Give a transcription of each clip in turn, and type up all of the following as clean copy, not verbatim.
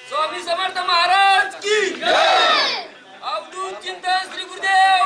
स्वामी समर्थ महाराज की अवधूत चिंतन श्री गुरुदेव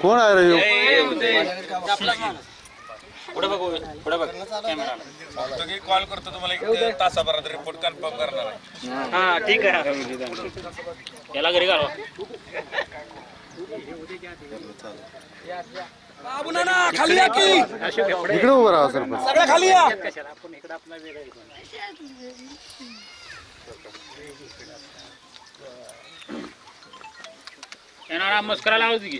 कोण आहे रे? पुढे बघू, पुढे बघ कॅमेरा. कॉल करतो तुम्हाला, एक तासाभरात रिपोर्ट कन्फर्म करणार आहे. हा ठीक आहे. याला घरी घालवा. खाली या की इकडे उभं राहा सर. सगळं खाली या. येणारा मस्करा लावती की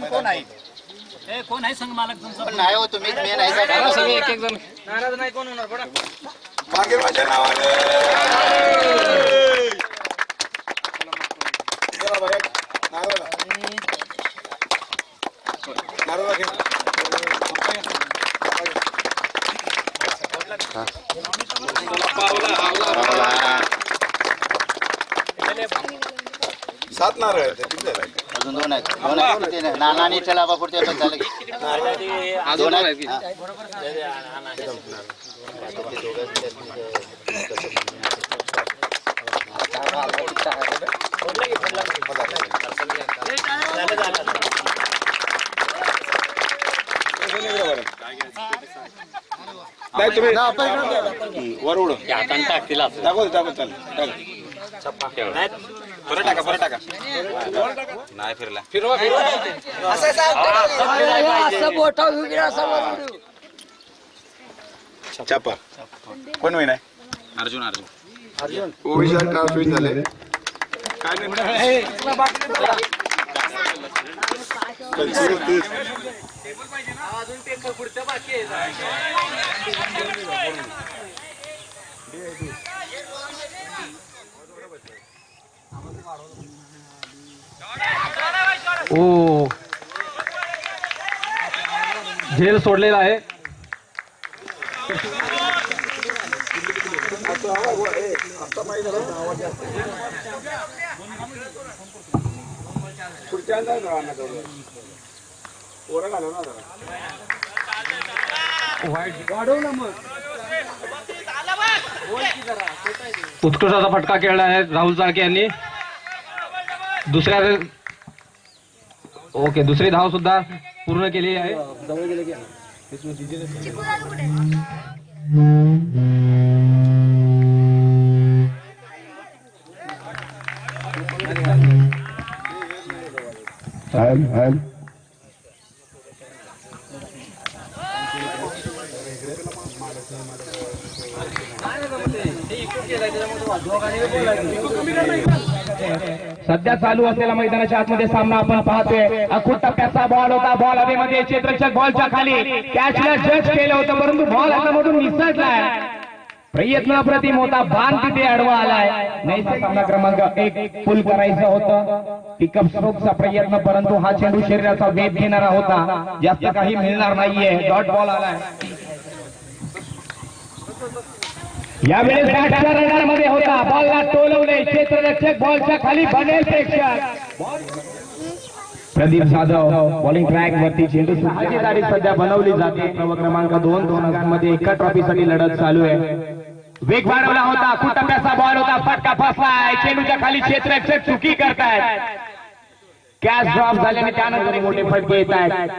कोण आहे? कोण आहे संघ मालक तुमचं? नाही हो, तुम्ही मेन आहे. सगळे एक एक जण नाराज नाही. कोण होणार? बडा मागे माझ्या नावाने सात नारळ आहेत. अजून दोन आहेत. दोन आहेत. नानानी चला बापूरच्या पण झालं की दोन आहेत. वर उडून टाकतील दाखव परत टाका, परत टाका. नाही फिरला. फिरवा चापा. कोण होईना? अर्जुन. ओविशात ट्रान्सफर झाले. काय झेल सोडलेला आहे. उत्कृष्ट असा फटका खेळला आहे राहुल चाळके यांनी. दुसरी धाव सुद्धा पूर्ण केली आहे. सध्या चालू असलेला मैदानाच्या आतमध्ये सामना आपण पाहतोय. अखूट टप्प्याचा बॉल होता. बॉल हवेमध्ये क्षेत्ररक्षक बॉलच्या खाली कॅचला जज केलं होतं, परंतु बॉल हातामधून निसटलाय. प्रयत्न अप्रतिम होता. बाण तिथे अडवा आलाय. नैसर्गिक सामना क्रमांक 1 फुल करायचं होतं. पिकअप स्ट्रोकचा प्रयत्न, परंतु हा चेंडू शरीराचा वेध घेणारा होता. जास्त काही मिळणार नाहीये. डॉट बॉल आलाय. यावेळेस बॅटच्या रडारमध्ये होता. बॉलला टोलवले. क्षेत्ररक्षक बॉलच्या खाली बनेल प्रेक्षक. प्रदीप जाधव बॉलिंग ट्रॅक वरती चेंडू सुटण्याची गाडी सध्या बनवली जाते. प्रव क्रमांक 2 दोघांमध्ये एका ट्रॉफीसाठी लढत चालू आहे. वेग वाढवला होता. कुटंब्याचा बॉल होता. फटका फसलाय. चेंडूच्या खाली क्षेत्ररक्षक चुकी करतायत. कॅच ड्रॉप झाल्याने त्यानंतर मोठे फटके येत आहेत.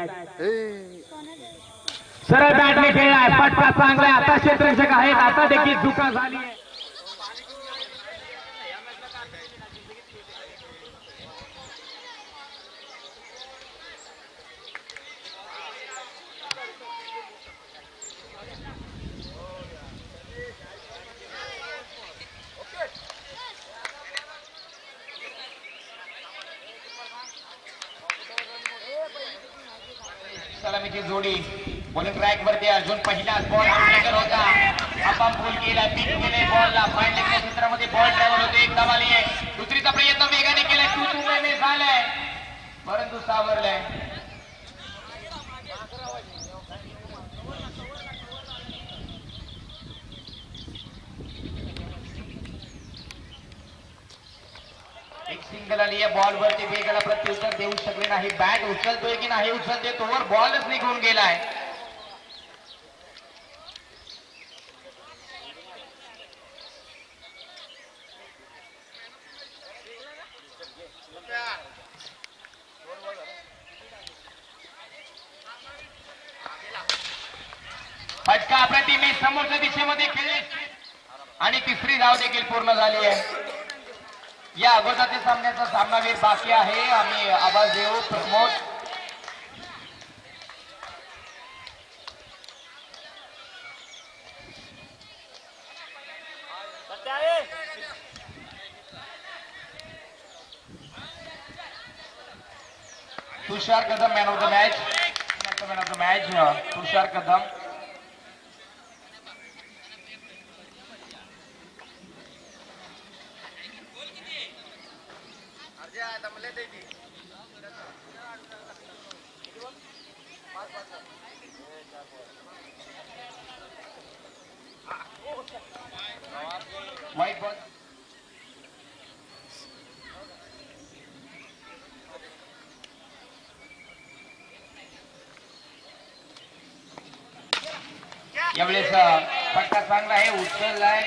सरळ बॅटने खेळलाय. फटका चांगला. आता क्षेत्ररक्षक आहेत. आता देखील चुका झाली. सलामीची जोडी बॉलिंग ट्रॅक वरती. अर्जुन पहिलाच बॉल होता. आपण पूल केला. पिक केले बॉलला. पॉइंट लेगच्या क्षेत्रामध्ये बॉल ड्रायव्हर होते. एक धाव आली आहे. दुसरीचा प्रयत्न वेगाने केलाय. 2-2 में झालाय, परंतु सावरलाय. एक सिंगल आली आहे. बॉल वरती वेगाला प्रत्युत्तर देऊ शकले नाही. बॅट उचलतोय की नाही उचलते तोवर बॉलच निघून गेलाय. फटका अप्रतिम समोरच्या दिशेमध्ये खेळले आणि तिसरी धाव देखील पूर्ण झाली आहे. या अगोदरच्या सामन्याचा सामनावीर बाकी आहे. आम्ही आवाज देऊ. Pramod Tushar Kadam man of the match. Tushar Kadam. White ball. यावेळेस फटका चांगला आहे. उचललाय.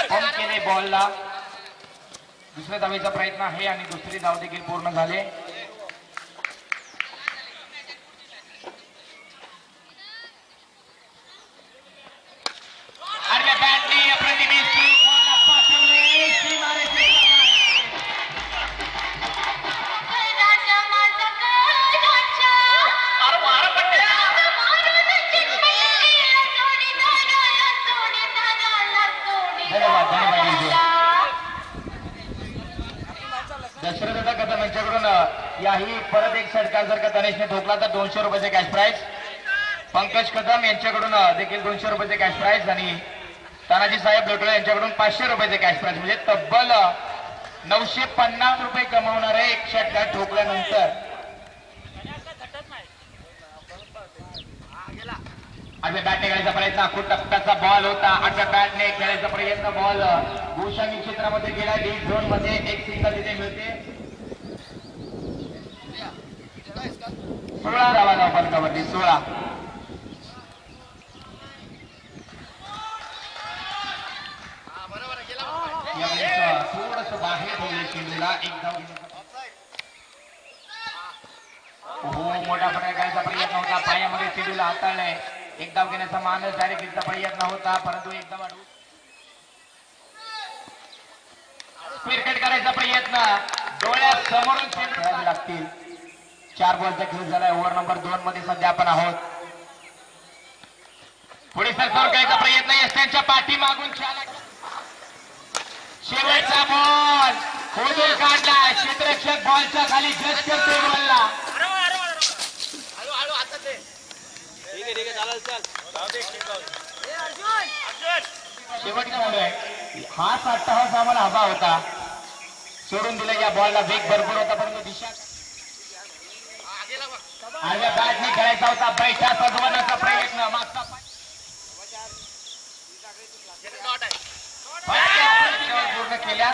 पंप केले बॉलला. दुसऱ्या धावेचा प्रयत्न आहे आणि दुसरी धाव देखील पूर्ण झाले. बॅटने अप्रतिम बॉलला पाठवले. दशरथ कदम यांच्याकडून याही परत एक षटकार जर का तनेशने ठोकला तर 200 रुपयाचे कॅश प्राइज. पंकज कदम यांच्याकडून देखील 200 रुपयाचे कॅश प्राइज आणि तानाजी साहेब लोटळे यांच्याकडून 500 रुपयाचे कॅश प्राइज. म्हणजे तब्बल 950 रुपये कमावणारे एक षटकार ठोकल्यानंतर आडव्या बॅटने खेळायचा प्रयत्न. अखूट टप्प्याचा बॉल होता. आडव्या बॅटने खेळायचा प्रयत्न. बॉल भूषणी क्षेत्रामध्ये गेला. डी झोन मध्ये एक सिंगल तिथे मिळते. 16 धावा फलकावरती 16. थोडस बाहेर ठेवले चेंडूला एक धाव हो मोठा फटका करायचा प्रयत्न होता पायामध्ये चेंडूला हाताळलाय एक धाव घेण्याचा मानस डायरेक्टचा प्रयत्न होता परंतु एक धाव क्रिकेट करायचा प्रयत्न डोळ्यात समोरून चेंडू खेळावे लागतील 4 बॉलचा खेळ झालाय ओव्हर नंबर 2 मध्ये सध्या आपण आहोत पुढे सरकार करायचा प्रयत्न यशांच्या पाठीमागून शेवटचा बॉल खोदून काढला क्षेत्ररक्षक बॉलच्या खाली जस्ट करतोय बॉलला शेवटचा बॉल आहे हा 7 आम्हाला हवा होता सोडून दिला या बॉलला वेग भरपूर होता परंतु दिशा आडव्या बॅटने खेळायचा होता बैठा सजवण्याचा प्रयत्न मागचा पूर्ण केल्या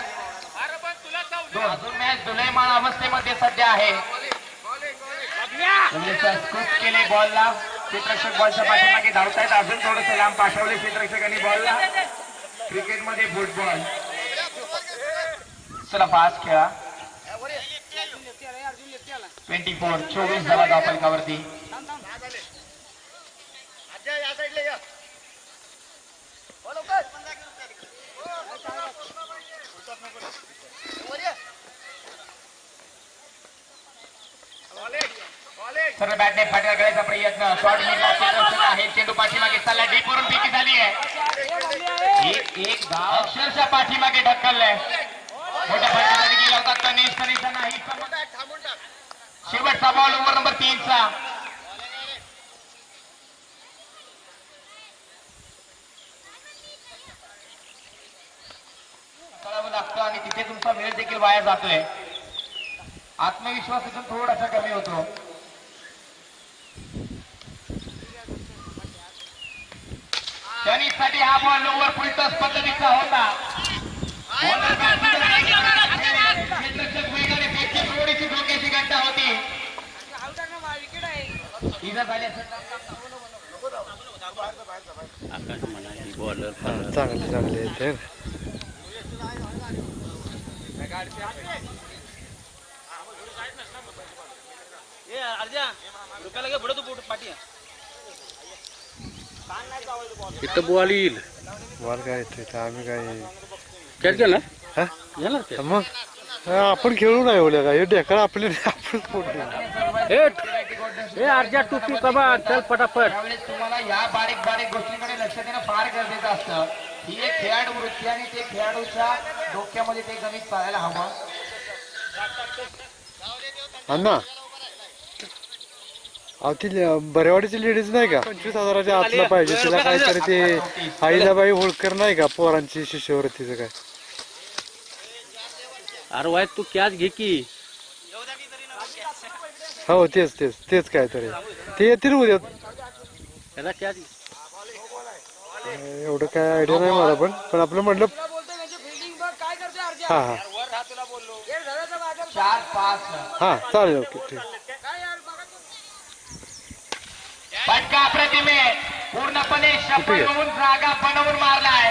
अजून मॅच दुलैमान अवस्थेमध्ये सध्या आहे स्कूप केले बॉलला क्षेत्ररक्षक बॉलच्या पाठीमागे धावतायत अजून थोडस लांब पाठवले क्षेत्ररक्षकांनी बॉलला क्रिकेटमध्ये फुटबॉल चला फास्ट खेळा 24 धावा फलकावरती सर्व बॅटने फाटका करायचा प्रयत्न शॉर्ट आहे चेंडू पाठीमागे चालला डीप वरून फेकी झाली आहे एक धाव अक्षरशः पाठीमागे ढकललाय मोठ्या फटक्यासाठी गेला होता तनिष नाही शेवटचा बॉल ओव्हर नंबर 3 चा करावं लागतं आणि तिथे तुमचा वेळ देखील वाया जातोय आत्मविश्वास इथून थोडासा कमी होतो टेनिससाठी हा बॉल लोवर फुलटॉस पद्धतीचा होता थोडीशी धोक्याची घंटा होती चांगले ते इथं बॉल येईल बॉल काय येते आम्ही काय कॅच गेला हा येणार मग आपण खेळू नाही एवढ्या काय ढेकळा आपले आपण अर्जा टुपी कबा चल पटापट तुम्हाला या बारीक बारीक गोष्टींकडे लक्ष देणं फार गरजेचं असतं ही एक खेळाडू वृत्ती आणि ते खेळाडूच्या डोक्यामध्ये ते गणित पाहायला हवं अण्णा ती बरेवाडीची लेडीज नाही का 25,000च्या आतला पाहिजे तिला काहीतरी ते आईलाबाई होळकर नाही का पोरांची शिष्यवृत्तीचं काय अरे वाय तू कॅच घे की हो तेच काहीतरी ते येतील उद्या त्याला कॅच एवढं काय आयडिया नाही मला पण आपलं म्हटलं हा हा 4-5 हा चालेल ओके ठीक फटका प्रतिमे पूर्णपणे शपथ होऊन जागा बनवून मारलाय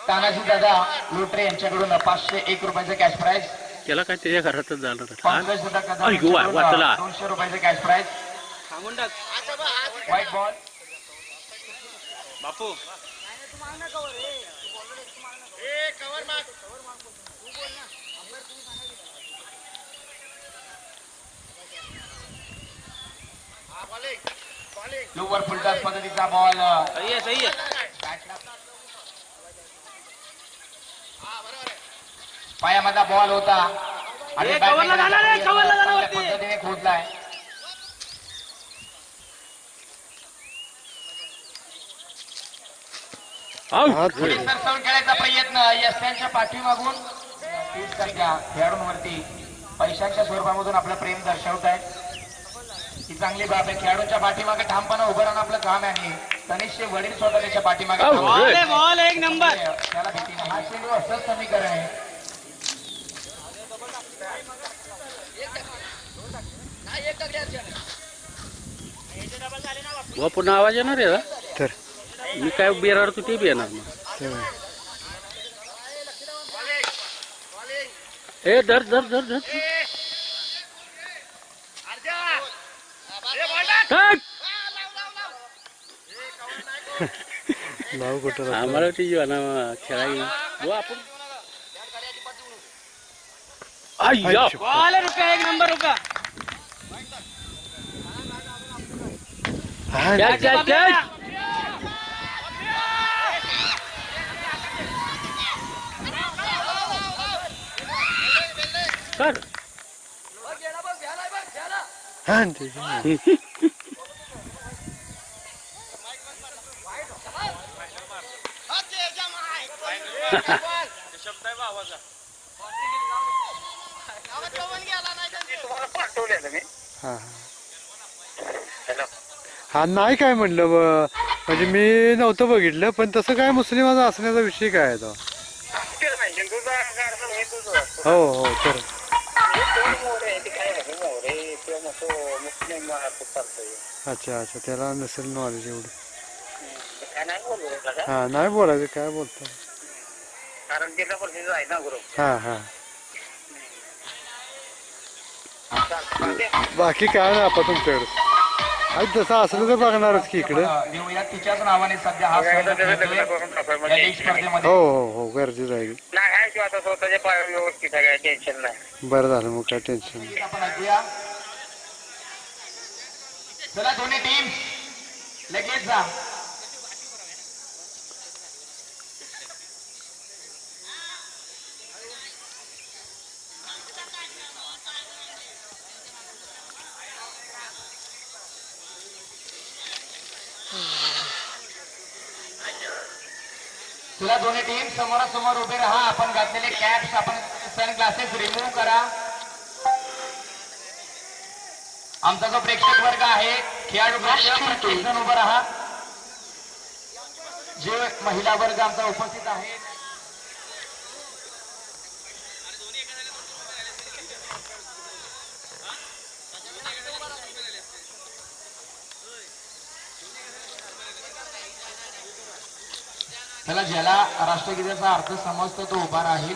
तानाजी दादा लोटरे यांच्याकडून 501 रुपयाचं कॅश प्राइज त्याला काय त्याच्या घरातच जाणार पंकज सुद्धा कदम 200 रुपयाचं कॅश प्राइज व्हाईट बॉल बापू लोवर फुलटॉस पद्धतीचा बॉल सही आहे पायामधला बॉल होता आणि पद्धतीने खोदलाय सरसावून खेळायचा प्रयत्न यशांच्या पाठीमागून खेळाडूंवरती पैशांच्या स्वरूपामधून आपलं प्रेम दर्शवत आहे ही चांगली बाब आहे खेळाडूंच्या पाठीमागे ठामपणे उभं राहणं आपलं काम आहे तनिषचे वडील स्वतः त्याच्या पाठीमागे एक नंबर त्याला भीती नाही हा चेंडू असंच समीकरण आहे व पुन्हा आवाज येणार आहे का? तर मी काय बेरार तू ते बी येणार मग. तेव्हा. ए धर धर धर धर धर. लाव कुठं आम्हाला ती जीवाना खेळायला हो आपण. आय्या. बॉल रुका, एक नंबर रुका. हा, कॅच कॅच कॅच. कर. हा, ठीक आहे. शब्द आहे बा आवाजा. हा हा नाही काय म्हणलं म्हणजे मी नव्हतं बघितलं, पण तसं काय मुस्लिमाचा असण्याचा विषय काय आहे तो? हो हो तर अच्छा अच्छा, त्याला नसेल नॉलेज एवढं. हा नाही बोलायचं, काय बोलतो. हा हा, बाकी काय नाही आपण तुमच्याकडे. आज जसं असलं तर बघणारच की इकडे. देऊया तिच्याच नावाने सध्या हा संघ खेळतोय या लीग स्पर्धेमध्ये. हो हो हो, गरजेचं आहे. स्वतःच्या पायावर व्यवस्थित आहे, काय टेन्शन नाही. बरं झालं, मग काय टेन्शन नाही. आपण ऐकूया. चला दोन्ही टीम लगेच जा. चला दोन्ही टीम समोरासमोर उभे राहा. आपण घातलेले कॅप्स, आपण सन ग्लासेस रिमूव्ह करा. आमचा जो प्रेक्षक वर्ग आहे, खेळाडू प्रत्येक जण उभं राहा. जे महिला वर्ग आमचा उपस्थित आहे, त्याला ज्याला राष्ट्रगीताचा अर्थ समजतो तो उभा राहील.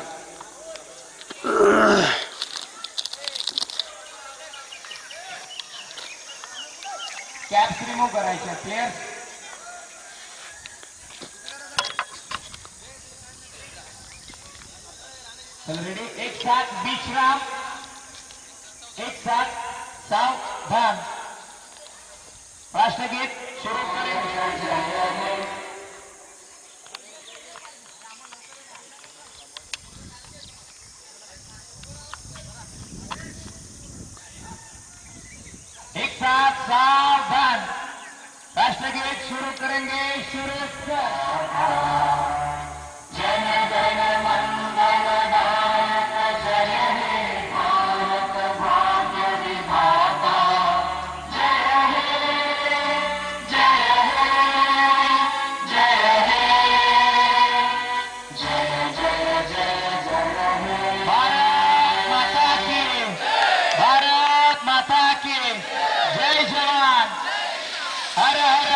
कॅप्स रिमूव्ह करायचे प्लेयर्स. रेडी, एक साथ विश्राम, एक साथ सावधान. राष्ट्रगीत सुरू करें. एक साथ सावधान. राष्ट्रगीत शुरू करेंगे. शुरू जन गण मंगल दायक जय हे भारत भाग्य विधाता. जय हे जय हे जय हे जय जय जय जय हे. भारत माता की, भारत माता की जय. जवान हर हर.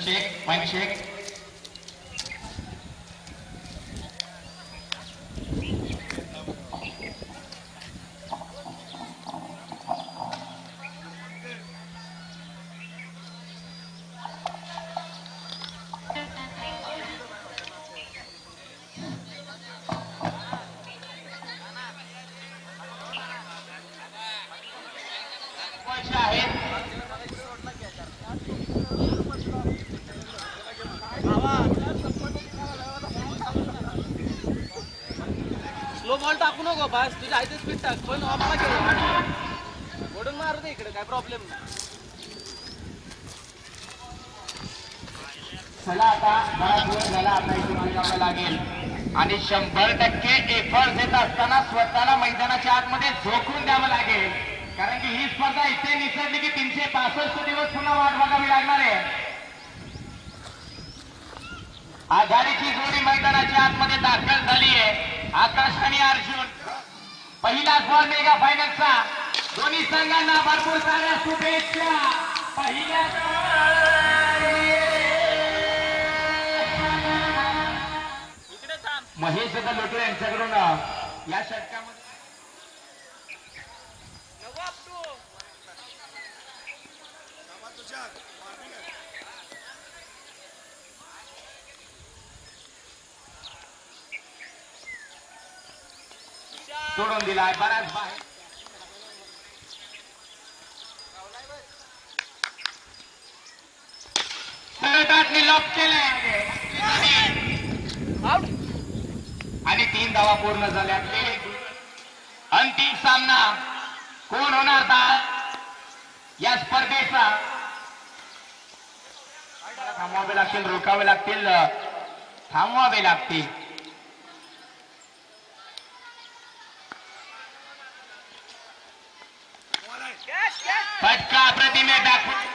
Check mic check. आहेत. बस तुझ्या आईचं स्पीड टाक पण आम्हाला खेळ ओढून मारू दे इकडे काय प्रॉब्लेम नाही. चला आता बराच वेळ झाला, आता इथे मार्गावं लागेल आणि 100% एफर्ट देत असताना स्वतःला मैदानाच्या आतमध्ये झोकून द्यावं लागेल, कारण की ही स्पर्धा इथे निसरली की 365 दिवस पुन्हा वाट बघावी लागणार आहे. आघाडीची जोडी मैदानाच्या आतमध्ये दाखल झाली आहे. आकाश आणि अर्जुन, पहिलाच बॉल मेगा फायनलचा. दोन्ही संघांना भरपूर साऱ्या शुभेच्छा. पहिल्या महेश लोटरे यांच्याकडून या षटकामध्ये सोडून दिलाय बराच बाहेर. सरदारने लॉक केले आणि 3 धावा पूर्ण झाल्या. अंतिम सामना कोण होणार या स्पर्धेचा? थांबवावे लागतील, रोखावे लागतील, थांबवावे लागतील. फटका प्रतिमे दाखवून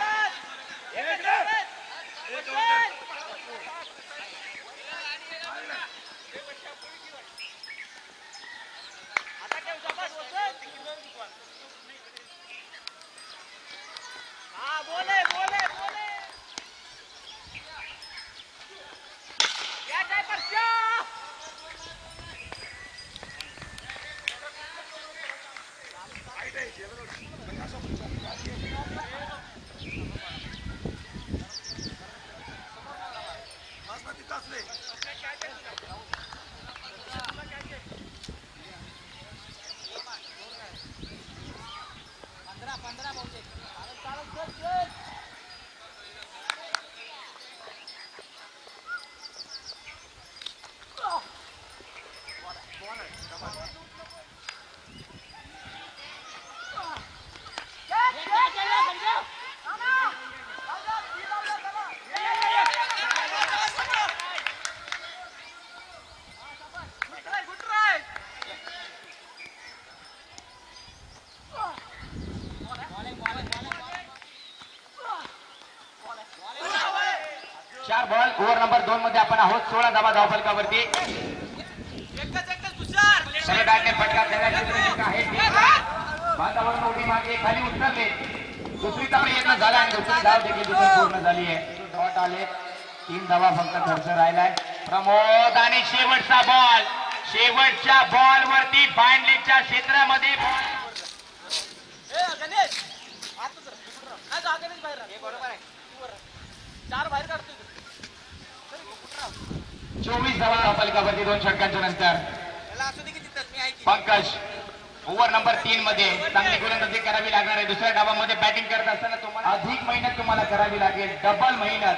चार बॉल. ओव्हर नंबर 2 मध्ये आपण आहोत. 16 धावा धावफलकावरती. सरदारने फटका वातावरण उडी मागे खाली उतरले. दुसरीचा प्रयत्न झाला आणि दुसरी धाव देखील पूर्ण झाली आहे. डॉट आले. 3 धावा फक्त खर्च राहिलाय. प्रमोद आणि शेवटचा बॉल. शेवटच्या बॉल वरती बाइंडलेच्या क्षेत्रामध्ये बॉल. 24 धावा धावफलकावरती 2 षटकांच्या नंतर. पंकज ओव्हर नंबर 3 मध्ये चांगली गोलंदाजी करावी लागणार आहे. दुसऱ्या डावामध्ये बॅटिंग करत असताना तुम्हाला अधिक मेहनत तुम्हाला करावी लागेल. डबल मेहनत.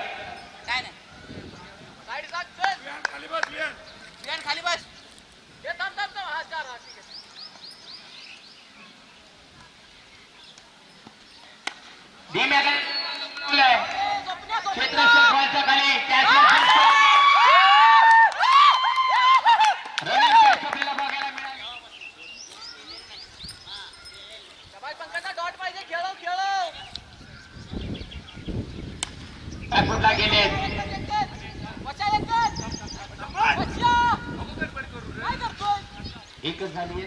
खाली बस. क्षेत्ररक्षक बॉलच्या खाली रनिंग कॅच आपल्याला बघायला मिळाली. डॉट पाहिजे. खेळव कुठला गेले एकच झाली.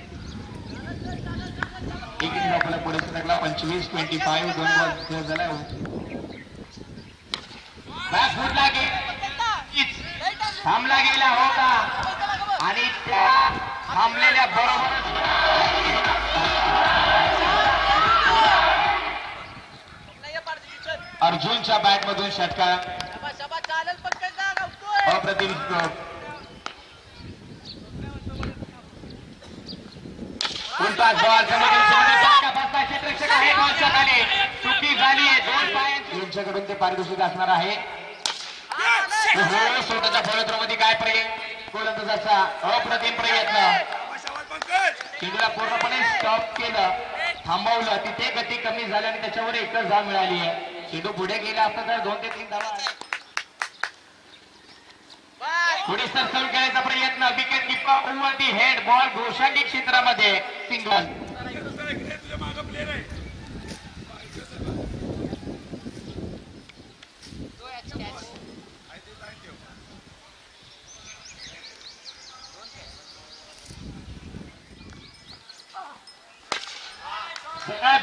एकच आपल्याला पुढे टाकला. 25-25 2 बॉल झाला. फुटला थांबला गेला होता आणि त्या थांबलेल्या बरोबर अर्जुनच्या बॅट मधून षटकार. अप्रतिम उलटा बॉल क्षेत्ररक्षक आहे. बॉलच्या खाली चुकी झाली आहे. 2 पायांच्याकडून ते पारितोषिक असणार आहे. स्वतःच्या फलंदाजीमध्ये काय गोलंदाजाचा अप्रतिम प्रयत्न. चेंडूला पूर्णपणे स्टॉप केलं, थांबवलं. तिथे गती कमी झाल्याने त्याच्यावर एकच धाव मिळाली आहे. चेंडू पुढे गेला असता तर 2 ते 3 धावा पुढे सरसवून खेळायचा प्रयत्न. Wicket keeper over the head ball गोशांगी क्षेत्रामध्ये सिंगल.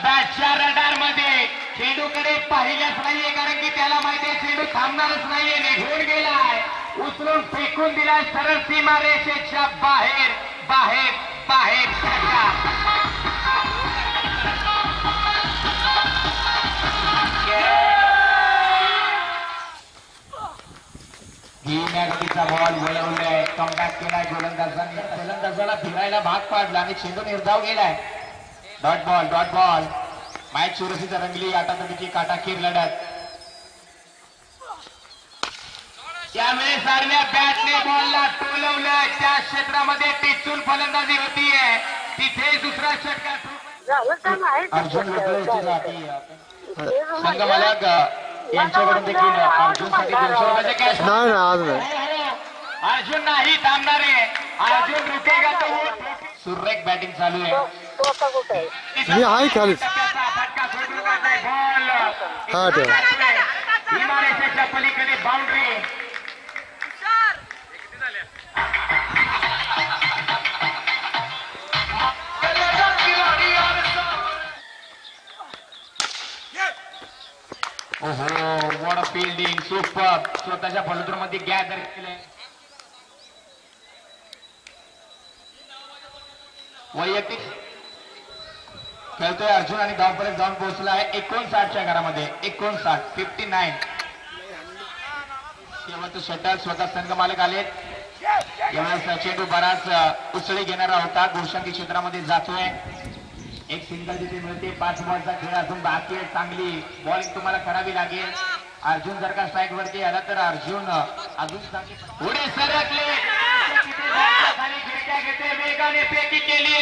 बॅटच्या रडार मध्ये चेंडूकडे पाहिल्याच नाहीये, कारण की त्याला माहिती आहे चेंडू थांबणारच नाहीये. निघून गेलाय, उचलून फेकून दिलाय सरळ सीमा रेषेच्या बाहेर बाहेर बाहेर. गतीचा बॉल वळवलाय, कमबॅक केलाय गोलंदाजांनी. गोलंदाजाला फिरायला भाग पाडला आणि चेंडू निर्धाव गेलाय. Dot ball. मॅच चुरशीचा रंगली आटातटीची काटाकीर लढत. त्यावेळेस आडव्या बॅटने बॉलला टोलवलं. त्या क्षेत्रामध्ये टिचून फलंदाजी होतीये. तिथे दुसरा षटकार अर्जुन संघमालक यांच्याकडून देखील अर्जुनसाठी 200 रुपयाचे कॅश. नाही आज नाही. अर्जुन नाही थांबणारे. अर्जुन रुकेगा तो वो. सुरेख बॅटिंग चालू आहे. मी आहे खालीच. बॉल हा ठेवा. इमारतीच्या पलीकडे boundary. What a fielding, super. स्वतःच्या फलंदाजीमध्ये गॅदर केलंय. वैयक्तिक खेळतोय अर्जुन आणि धावपर्यंत जाऊन पोहोचला आहे 59च्या घरामध्ये. 59 शेवटचं षटक स्वतः संघ मालक आलेत. यावेळेस चेंडू बराच उसळी घेणारा होता. गोशांगी क्षेत्रामध्ये जातोय. एक सिंगल तिथे मिळते. 5 बॉलचा खेळ अजून बाकी आहे. चांगली बॉलिंग तुम्हाला करावी लागेल. अर्जुन जर का स्ट्राईक वरती आला तर अर्जुन अजून चांगली पुढे सरकले. खाली खिडक्या घेते, वेगाने फेकी केली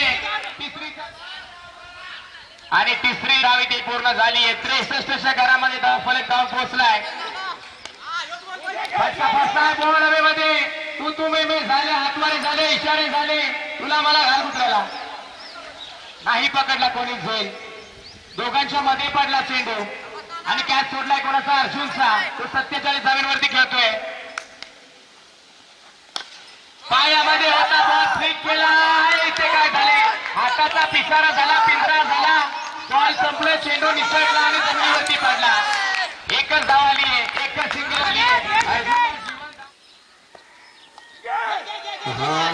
आणि तिसरी धाव इथे पूर्ण झाली आहे. 63च्या घरामध्ये धाव फलक धाव पोहोचलाय. बॉल हवेमध्ये तू मे झाले, हातवारे झाले, इशारे झाले. तुला मला घाल कुठला नाही पकडला कोणीच होईल. दोघांच्या मध्ये पडला चेंडू आणि कॅच सोडलाय कोणाचा? अर्जुनचा. तो 47 धावांवरती खेळतोय. पायामध्ये होता बॉल फ्लिक केला. इथे काय झाले? हाताचा पिसारा झाला, पिंजरा झाला. बॉल संपलं, चेंडू निसटला आणि जमिनीवरती पडला. एकच धाव आली आहे, एकच सिंगल आली आहे.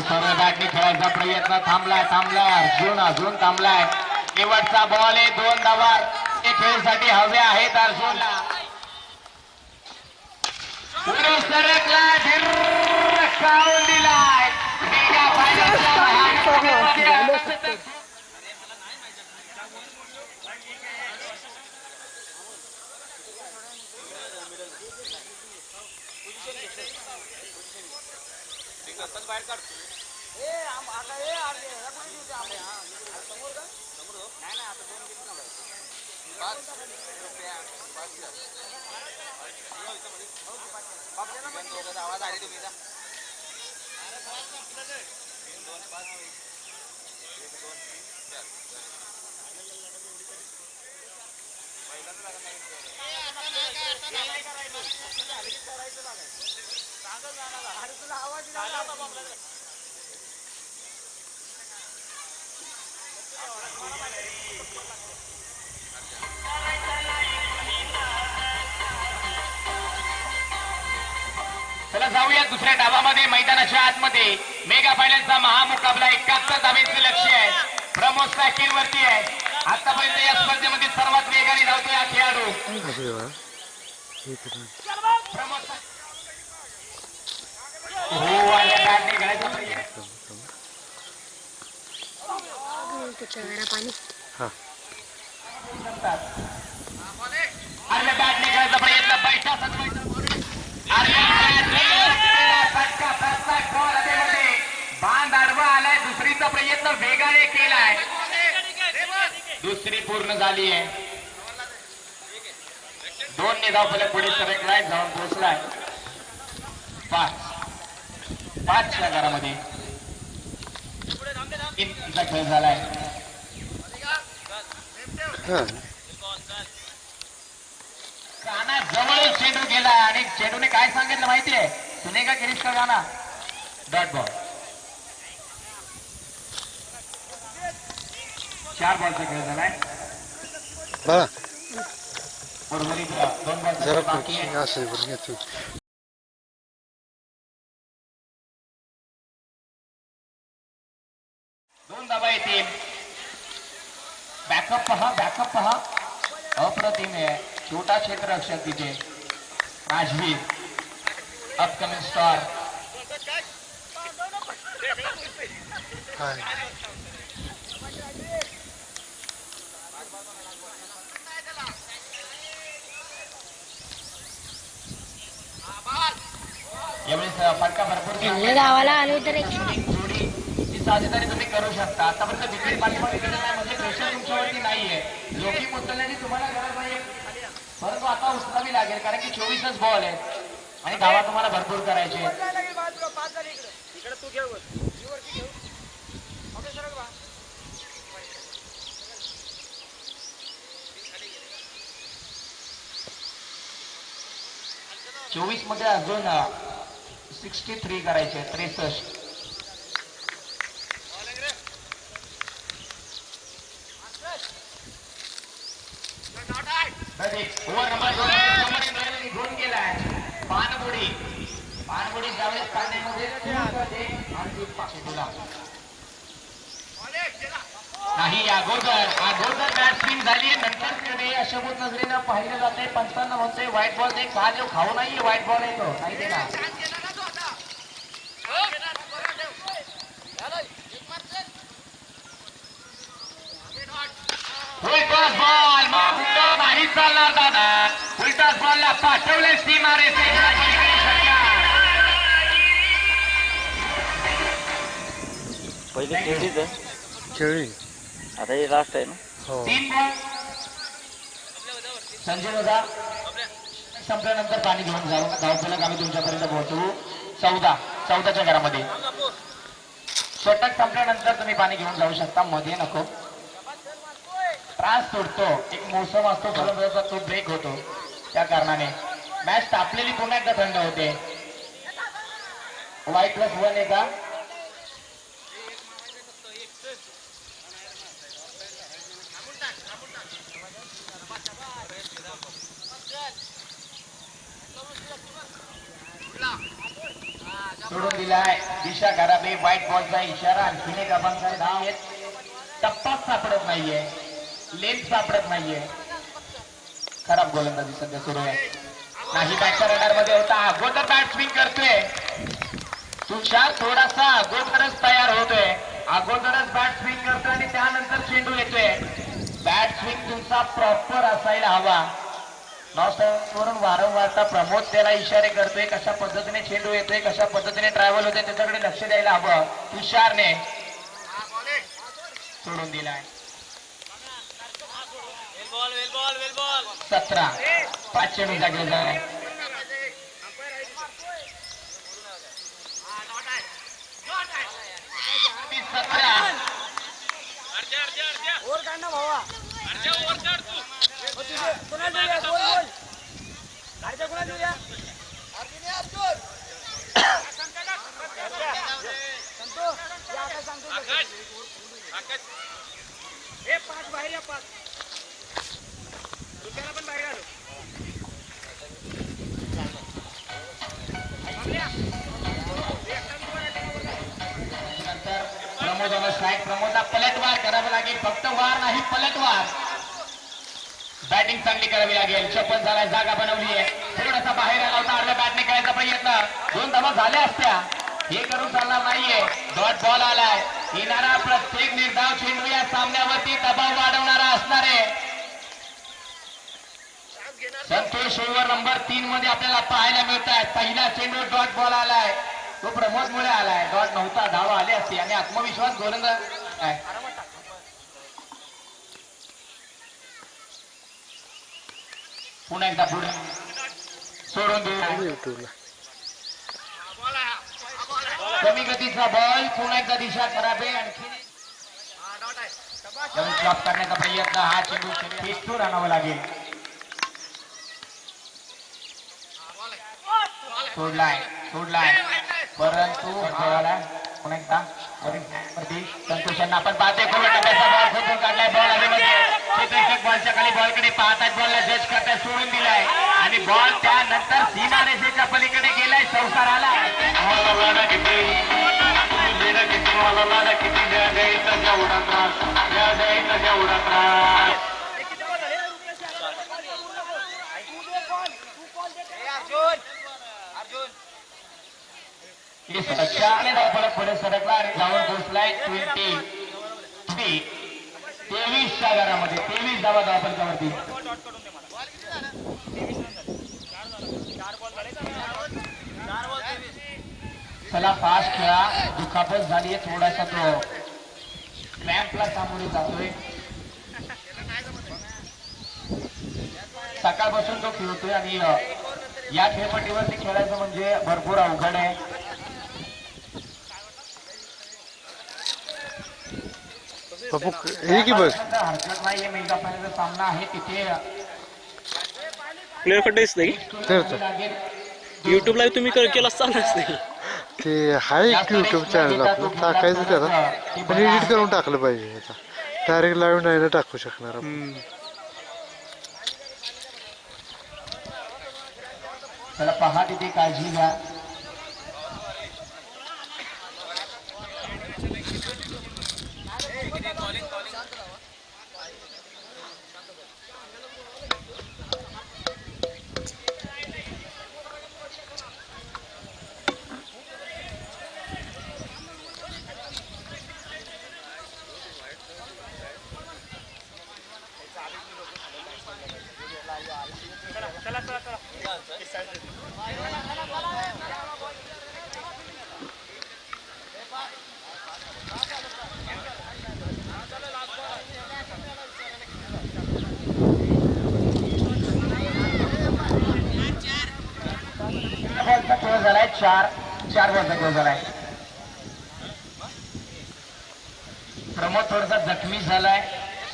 सरळ बॅटने खेळायचा प्रयत्न थांबलाय. अर्जुन थांबलाय. शेवटचा बॉल आहे. 2 धावा खेळसाठी हव्या आहेत अर्जुनला. पुढे सरकला, ढिरकावून दिलाय. चला जाऊया दुसऱ्या डावामध्ये. मैदानाच्या आतमध्ये मेगा फायनलचा महामुकाबला. 71 धावांचे लक्ष्य आहे. प्रमोद सायकल वरती आहे. आतापर्यंत या स्पर्धेमध्ये सर्वात वेगाने धावतोय हा खेळाडू. बॅटने खेळायचा प्रयत्न. बैठा बांध आडवा आलाय. दुसरी मारण्याचा प्रयत्न वेगाने केलाय. दुसरी पूर्ण झाली आहे. 2 धाव फलक पुढे सरकलाय, जाऊन पोहोचलाय 5च्या घरामध्ये. इतका खेळ झालाय. गाणा जवळ चेंडू गेला आणि चेंडूने काय सांगितलं माहितीये, सुनेगा गिरीश का गाणा डॉट बॉल. 4 बॉलचा खेळ झालाय. बघा उर्वरित 2 बॉल जरा बाकी आहे. असेल बरं घेतो. 2 धावा येतील. बॅकअप पहा अप्रतिम आहे. छोटा क्षेत्ररक्षक तिथे राजवीर, अपकमिंग स्टार. काय यावेळेस फटका भरपूर गावाला आलो तर जोडी साजेदारी तुम्ही करू शकता. आतापर्यंत विकेट पाठीमागे गेलेला आहे, म्हणजे प्रेशर तुमच्यावरती नाहीये. जोखीम उचलण्याची तुम्हाला गरज नाही, परंतु आता उचलावी लागेल, कारण की 24च बॉल आहे आणि धावा तुम्हाला भरपूर करायचे. 24 मध्ये अजून 63 करायचे, 63. ओव्हर नंबर 2 निघून गेलाय. पानबुडी ज्यावेळेस काढण्यामध्ये नाही, अगोदर बॅट्समॅन झाली, नंतर कडे अशोक नजरेनं पाहिलं जाते. पंचांना म्हणतोय व्हाईट बॉल दे, का देऊ, खाऊ नाहीये व्हाईट बॉल आहे तो, नाही दे ना. उलटाच बॉल नाही चालणार दादा. उलटाच बॉलला पाठवले सीमारे. पहिले खेळलीच खेळी आता हे लास्ट आहे ना. हो 3 बॉल. संजय दादा संपल्यानंतर पाणी घेऊन जाऊ. धावफलक आम्ही तुमच्यापर्यंत पोहोचवू. 14च्या घरामध्ये षटक संपल्यानंतर तुम्ही पाणी घेऊन जाऊ शकता, मध्ये नको. त्रास तोडतो, एक मोसम असतो फलंदाजाचा, तो ब्रेक होतो, त्या कारणाने मॅच तापलेली पुन्हा एकदा थंड होते. Y+1 आहे का? सोडून दिलाय. दिशा खराबे, व्हाईट बॉलचा इशारा. आणखीन एक अभंगार धाव येत. टप्पाच सापडत नाहीये, लेन सापडत नाहीये. खराब गोलंदाजी सध्या सुरू आहे. नाही, बॅटच्या रडार मध्ये होता, अगोदर बॅट स्विंग करतोय तुषार. थोडासा अगोदरच तयार होतोय, अगोदरच बॅट स्विंग करतोय आणि त्यानंतर चेंडू येतोय. बॅट स्विंग तुमचा प्रॉपर असायला हवा. वरून वारंवारता प्रमोद त्याला इशारे करतोय, कशा पद्धतीने चेंडू येतोय, कशा पद्धतीने ट्रॅव्हल होतोय, त्याच्याकडे लक्ष द्यायला हवं. तुषारने सोडून दिलाय. 17 5 चेंडूचा खेळ झालाय. प्रमोदला पलटवार करावा लागेल, फक्त वार नाही पलटवार. बॅटिंग चांगली करावी लागेल. 56 झाला, जागा बनवली आहे. थोडासा बाहेर आला होता, अर्ध्या बॅटने करायचा प्रयत्न. 2 धावा झाल्या असत्या, हे करून चालणार नाहीये. डॉट बॉल आलाय. येणारा प्रत्येक निर्धाव चेंडू या सामन्यावरती दबाव वाढवणारा असणार आहे. संतोष ओव्हर नंबर 3 मध्ये आपल्याला पाहायला मिळत आहे. पहिला चेंडू डॉट बॉल आलाय. तो प्रमोद मुळे आलाय. डॉट नव्हता, धावा आले असते आणि आत्मविश्वास गोलंदाज आहे. पुन्हा एकदा पुढे सोडून देऊ. युट्यूबला कमी गतीचा बॉल, पुन्हा एकदा दिशा खराब आहे. आणखी स्टॉप करण्याचा प्रयत्न, हा चेंडू पिस्तूल आणावा लागेल. सोडलाय परंतु पुन्हा एकदा संतोषांना आपण पाहते बॉल खोटून काढलाय. बॉल हवेमध्ये बॉलच्या खाली बॉलकडे पाहतात, बॉलला जज करताय, सोडून दिलाय आणि बॉल त्यानंतर सीमारेषेच्या पलीकडे गेलाय. संसार आला. पुढे सरकला आणि धावून पोहोचलाय 23च्या घरामध्ये. 23 धावा धावपलकावरती. चला फास्ट खेळा. दुखापत झालीये, थोडासा तो क्रॅम्पला सामोरे जातोय. सकाळपासून तो खेळतोय आणि या खेळपट्टीवरती खेळायचं म्हणजे भरपूर अवघड आहे. हे की बघ हरकत नाही. मेगा फायनलचा सामना आहे तिथे प्लेअर कडे दिसतंय युट्यूब लाईव्ह तुम्ही केला चालत नाही. ते हाय एक युट्यूब चॅनल आपलं, टाकायचं त्याला पण एडिट करून टाकलं पाहिजे. आता डायरेक्ट लाईव्ह नाही ना टाकू शकणार आपण. चला पहा तिथे काळजी घ्या. खेळ झालाय. चार बॉलचा खेळ झालाय. प्रमोद थोडासा जखमी झालाय.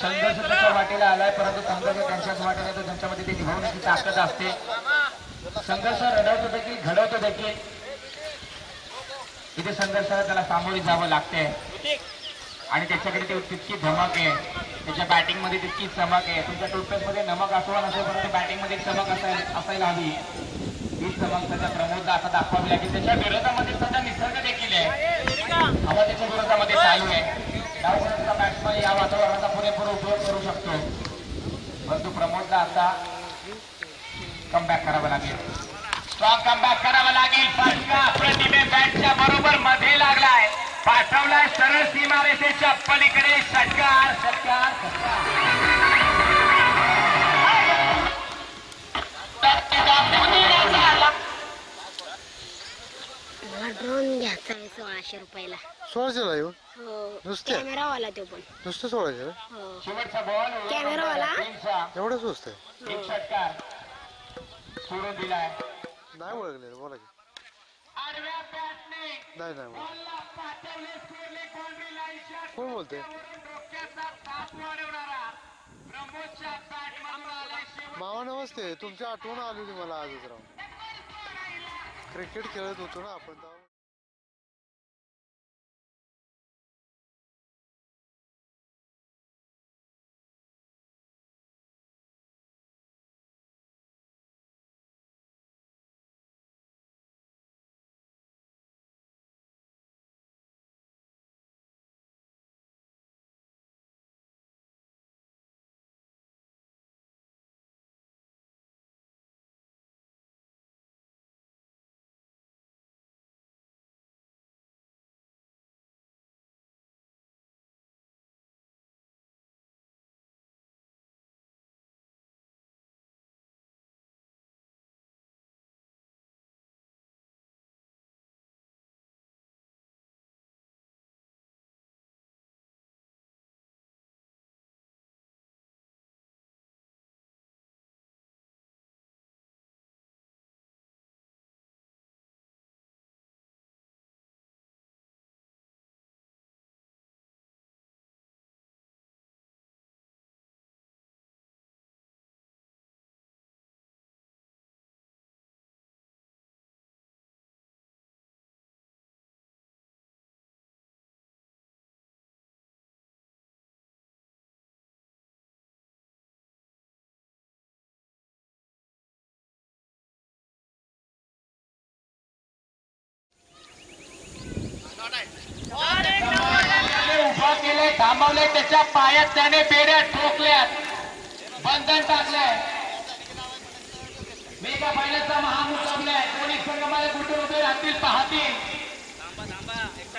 संघर्ष त्याच्या वाटेला आलाय, परंतु संघर्ष त्यांच्याच वाटेला तो त्यांच्यामध्ये ते निभावण्याची ताकद असते. संघर्ष रडवतो देखील, घडवतो देखील. इथे संघर्षाला त्याला सामोरे जावं लागते आणि त्याच्याकडे तितकी धमक आहे. त्याच्या बॅटिंग मध्ये तितकी चमक आहे. तुमच्या टूथपेस्ट मध्ये नमक असो नसेल, परंतु बॅटिंग मध्ये चमक असायला हवी. ही चमक त्याच्या प्रमोदला आता दाखवावी लागेल. त्याच्या विरोधामध्ये सध्या निसर्ग देखील आहे. हवा त्याच्या विरोधामध्ये चालू आहे. डावखुराचा बॅट्समन या वातावरणाचा पुरेपूर उपयोग करू शकतो, परंतु प्रमोदला आता कमबॅक करावं लागेल. स्ट्रॉंग कमबॅक करावं लागेल. फटका प्रतिभे बॅटच्या बरोबर मध्ये लागलाय, पाठवलाय सरळ सीमारेषेच्या पलीकडे. षटकार षटकार मला ड्रोन घ्यायचा आहे 1600 रुपयाला. 1600 येऊन हो, नुसते कॅमेरावाला तो पण. नुसतं 1600 हो, शेवटचा बॉल कॅमेरावाला. एवढं स्वस्त आहे? एक षटकार सोडून दिलाय. नाही ओळखलेलं, बोला की. आडव्या बॅटने नाही नाही बोला. बॉलला पाठवले, स्कोरले, बाउंड्री लाईनच्या कोण बोलते? डोक्याचा ताप वाढवणारा प्रमोदच्या बॅटमधून आलाय शेवट. मामा नमस्ते. तुमची आठवण आली होती मला आजच राहून. क्रिकेट खेळत होतो ना आपण तेव्हा. उभा केले, थांबवले, त्याच्या पायात त्याने बेड्या ठोकल्यात, बंधन टाकलंय. मेगा फायनलचा महामुकाबला आहे. दोन्ही संघामध्ये कुठे उभे राहतील पाहतील.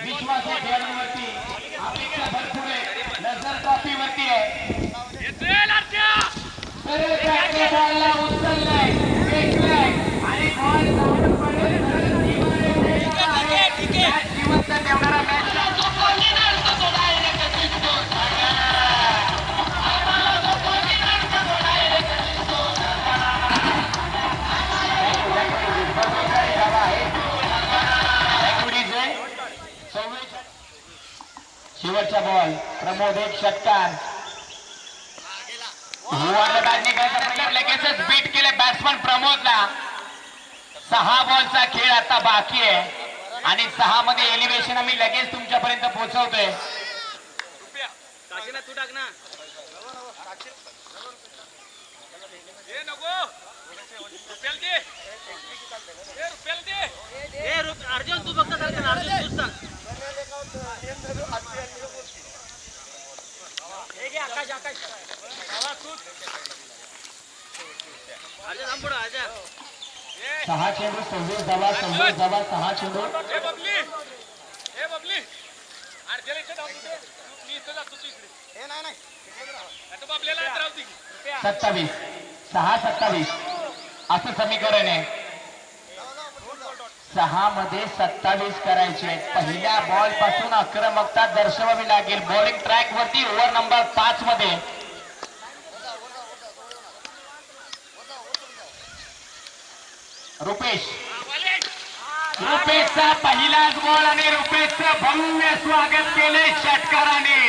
विश्वास आहे खेळाडूंवरती, अपेक्षा भरपूर आहे. नजर ट्रॉफीवरती आहे. बॉलला उचललाय, फेकलाय आणि बॉल जाऊन पडेल. जिवंत ठेवणारा मॅच शेवटचा बॉल. प्रमोद एक षटकार. लगेचच बीट केले बॅट्समन प्रमोदला. 6 बॉलचा खेळ आता बाकी आहे आणि 6 मध्ये एलिव्हेशन आम्ही लगेच तुमच्यापर्यंत पोहोचवतोय. तू टाक ना. अर्जुन तू फक्त अर्जुन तूच सांग. आकाश आकाश अर्जुन पुढे आजा. 6 चेंडू 26 धावा 26 धावा 6 चेंडू. 27 6-27 असं समीकरण आहे. 6 मध्ये 27 करायचे. पहिल्या बॉल पासून आक्रमकता दर्शवावी लागेल. बॉलिंग ट्रॅक वरती ओव्हर नंबर 5 मध्ये रुपेशचा पहिलाच बॉल आणि रुपेशचं भव्य स्वागत केले षटकाराने.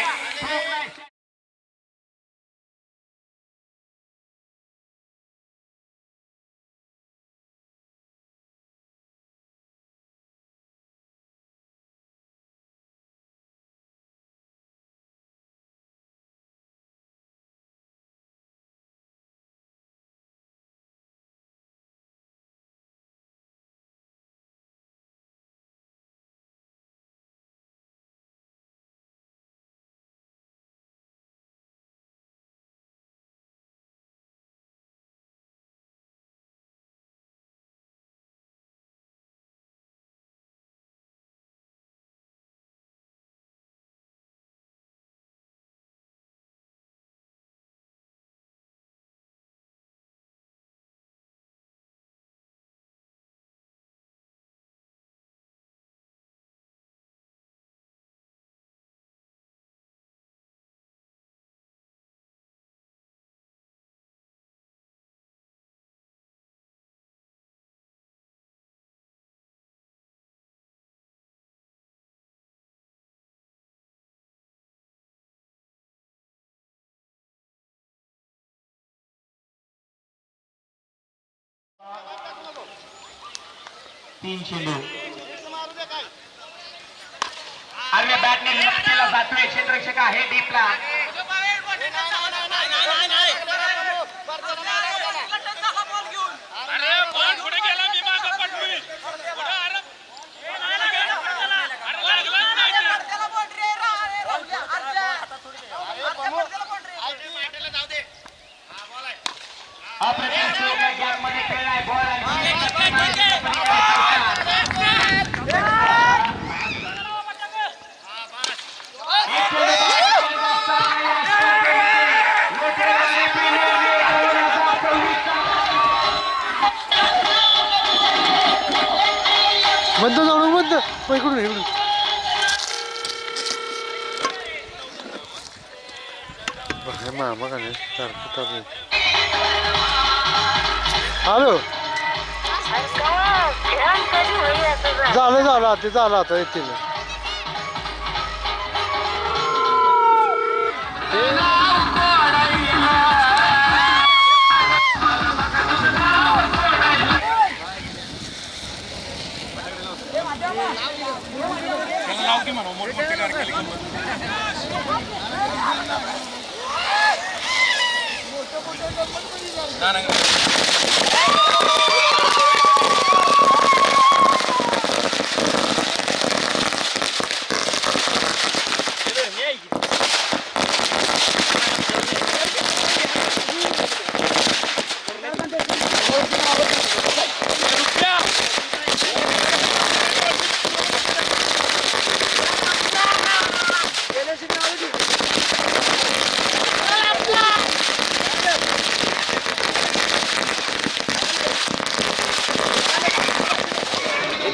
तीन चेंडू आर्य बॅटने लक्ष केला जातोय. क्षेत्ररक्षक आहे डीपला. अप्रतिम गॅप मध्ये खेळलाय बॉल मध्य जाऊ मध्य इकडून इकडून. मामा का नाही सारखं. हॅलो झालं ते झालं आता येतील.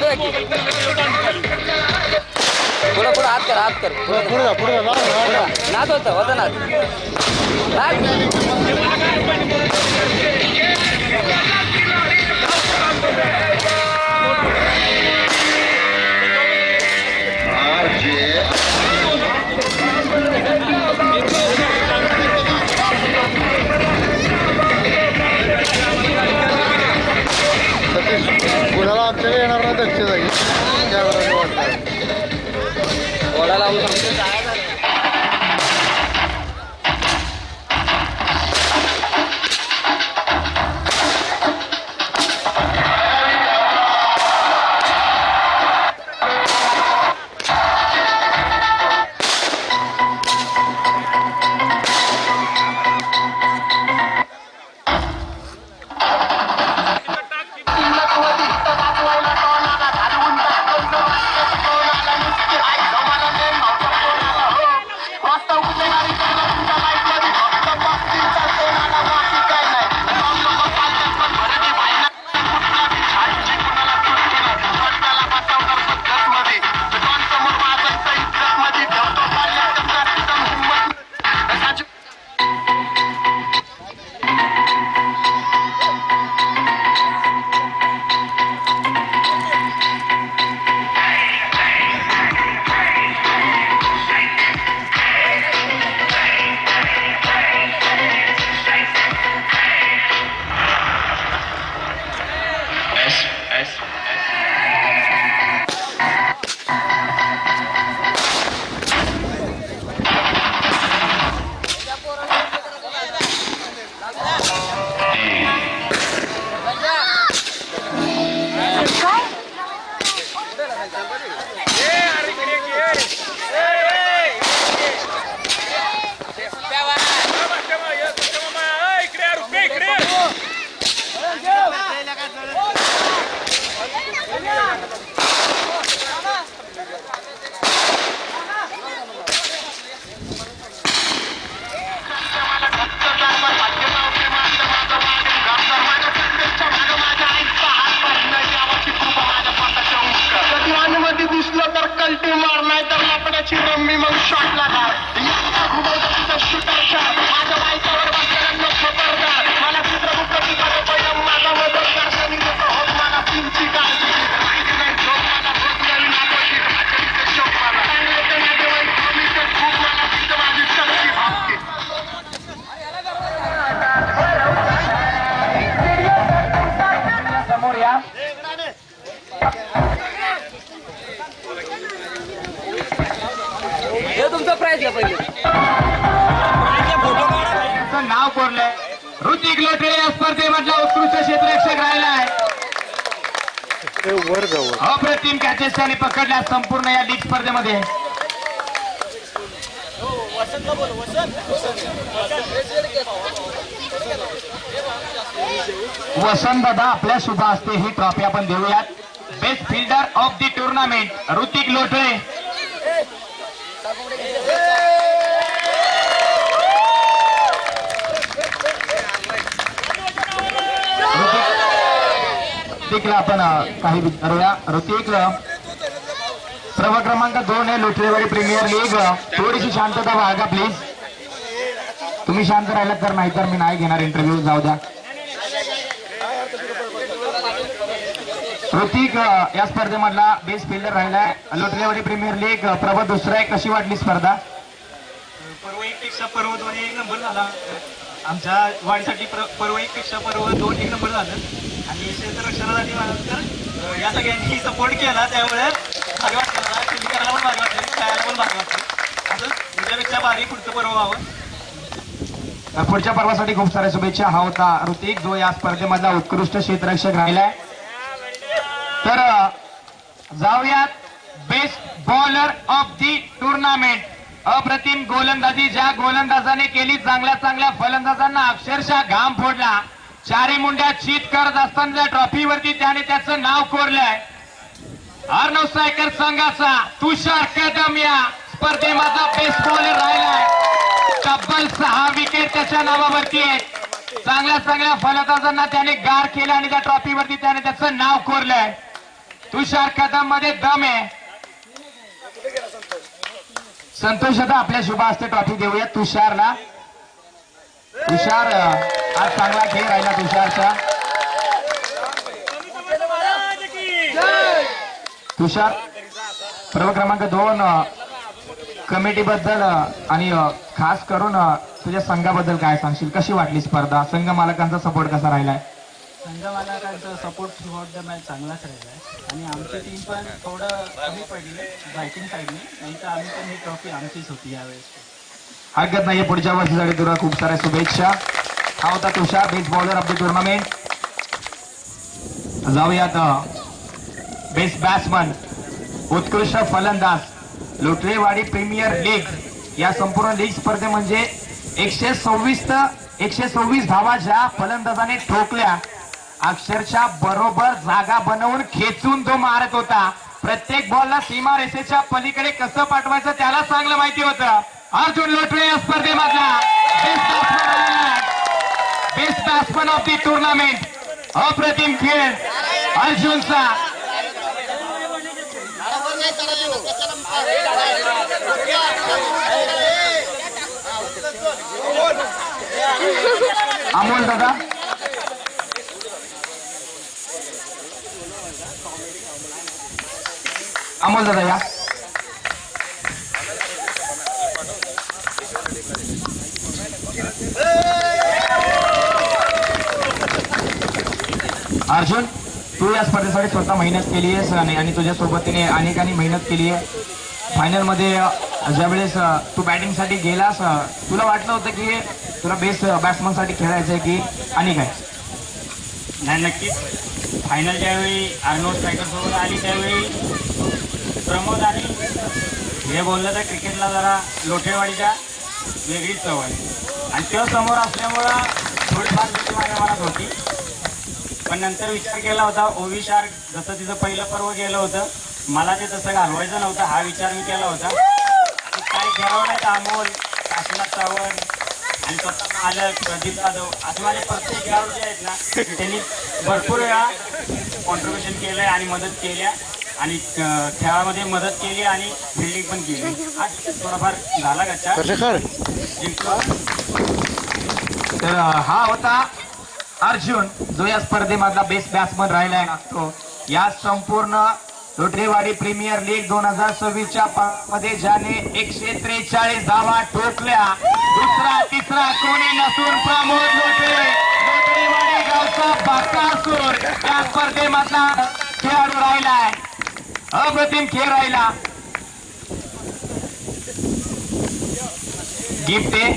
पुढे की पुढे पुढे हात कर हात कर पुढे जा पुढे जा नाच होतं होतं नाच कुणाला आमच्याकडे येणार ना दक्ष जागी कॅमेरा वाटतं बोलायला लावून सांगतो नाव कोरलंय ऋतिक लोटे या स्पर्धेमधला उत्कृष्ट क्षेत्ररक्षक राहिला आहे ते वर जाऊ अप्रतिम कॅचेस त्याने पकडल्या संपूर्ण या लीग स्पर्धेमध्ये वसंत दादा आपल्या शुभ हस्ते ही ट्रॉफी आपण देऊयात best fielder of the tournament Hrithik Lote ऋतिकला आपण काही विचारूया ऋतिक प्रभाग क्रमांक 2 आहे लोटरेवाडी प्रीमियर लीग थोडीशी शांतता बाळगा प्लीज तुम्ही शांत राहिला तर नाहीतर मी नाही घेणार इंटरव्ह्यू जाऊ द्या ऋतिक या स्पर्धेमधला बेस्ट फिल्डर राहिलाय लोटरेवाडी प्रीमियर लीग प्रभाग दुसरा आहे कशी वाटली स्पर्धा पर्व 1 पेक्षा पर्व 2 एक नंबर झाला आमच्या वाढीसाठी पर्व 1 पेक्षा पर्व 2 एक नंबर झालं आणि क्षेत्ररक्षणासाठी तर या सगळ्यांनी सपोर्ट केला त्यामुळे भारी वाटलं मला शेती करायला पण भारी वाटलं खेळायला पण भारी वाटलं असं तुमच्यापेक्षा भारी पुढचं पर्व व्हावं पुढच्या पर्वासाठी खूप साऱ्या शुभेच्छा हा होता ऋतिक जो या स्पर्धेमधला उत्कृष्ट क्षेत्ररक्षक राहिलाय तर जाऊयात best bowler of the tournament अप्रतिम गोलंदाजी ज्या गोलंदाजाने केली चांगल्या चांगल्या फलंदाजांना अक्षरशः घाम फोडला चारी मुंड्या चीत करत असताना ट्रॉफीवरती त्याने त्याचं नाव कोरलंय अर्णव सायकर संघाचा तुषार कदम या स्पर्धेमध्ये बेस्ट बॉलर राहिलाय तब्बल 6 विकेट त्याच्या नावावरती आहेत चांगल्या चांगल्या फलंदाजांना त्याने गार केलं आणि त्या ट्रॉफीवरती त्याने त्याचं नाव कोरलंय तुषार कदम मध्ये दम आहे. संतोष दादा आपल्या शुभ हस्ते ट्रॉफी देऊया तुषारला. तुषार आज चांगला खेळ राहिला तुषारचा. तुषार प्रभाग क्रमांक 2 कमिटी बद्दल आणि खास करून तुझ्या संघाबद्दल काय सांगशील? कशी वाटली स्पर्धा? संघ मालकांचा सपोर्ट कसा राहिलाय? संघ मालकांचा सपोर्ट थ्रूआउट द मॅच चांगलाच राहिला आहे आणि आमची टीम पण थोडं कमी पडली बॅटिंग साईडने, नाही तर आम्ही पण ही ट्रॉफी आमचीच होती यावेळेस. हरकत नाहीये. पुढच्या वर्षीसाठी तुला खूप साऱ्या शुभेच्छा. हा होता Tushar, best bowler of the tournament. जाऊयात बेस्ट बॅट्समन, उत्कृष्ट फलंदाज, लोटरेवाडी प्रीमियर लीग या संपूर्ण लीग स्पर्धे म्हणजे 126 धावा ज्या फलंदाजाने ठोकल्या, अक्षरशः बरोबर जागा बनवून खेचून तो मारत होता. प्रत्येक बॉलला सीमा रेषेच्या पलीकडे कसं पाठवायचं त्याला चांगलं माहिती होतं. अर्जुन लोटरे या स्पर्धेमधला best batsman of the tournament. अप्रतिम खेळ अर्जुनचा. अमोल दादा या. अर्जुन, तू या स्पर्धेसाठी स्वतः मेहनत केली आहेस आणि तुझ्या सोबतीने अनेकांनी मेहनत केली आहे. फायनल मध्ये ज्यावेळेस तू बॅटिंग साठी गेलास, तुला वाटलं होतं की तुला बेस्ट बॅट्समन साठी खेळायचंय की आणि काय? नाही, नक्कीच फायनल ज्यावेळी आर्नोल्ड स्ट्रायकर सोबत आली त्यावेळी प्रमोद आणि हे बोललं तर क्रिकेटला जरा लोटेवाडीच्या वेगळीच चव आहे आणि तो समोर असल्यामुळं थोडीफार भीती माझ्या मनात होती. पण नंतर विचार केला होता, ओवी शार्क जसं तिचं पहिलं पर्व गेलं होतं, मला ते तसं घालवायचं नव्हतं हा विचार मी केला होता. काही खेळावं नाही तर अमोल, काशीनाथ सावंत आणि स्वतः मालक प्रदीप जाधव असे माझे प्रत्येक खेळाडू जे आहेत ना त्यांनी भरपूर वेळा कॉन्ट्रीब्युशन केलंय आणि मदत केल्या आणि खेळामध्ये मदत केली आणि फिल्डिंग पण केली. आज थोडाफार झाला गच्चा जिंकलो. तर हा होता अर्जुन, जो या स्पर्धेमधला बेस्ट बॅट्समन राहिलाय. तो या संपूर्ण लोटरेवाडी प्रीमियर लीग 2026च्या मध्ये ज्याने 143 धावा ठोकल्या, दुसरा तिसरा कोणी नसून प्रमोद लोटरे, लोटरेवाडी गावचा बकासूर या स्पर्धेमधला खेळाडू राहिलाय. अप्रतिम खेळ राहिला. गिफ्ट आहे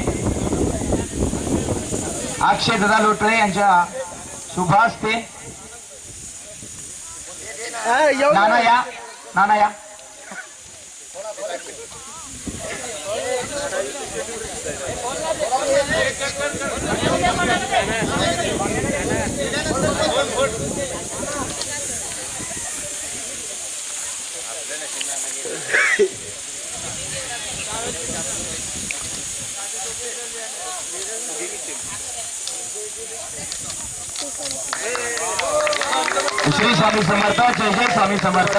अक्षय दादा लोटरे यांच्या शुभ हस्ते. नाना या. श्री स्वामी समर्थ. जय जय स्वामी समर्थ.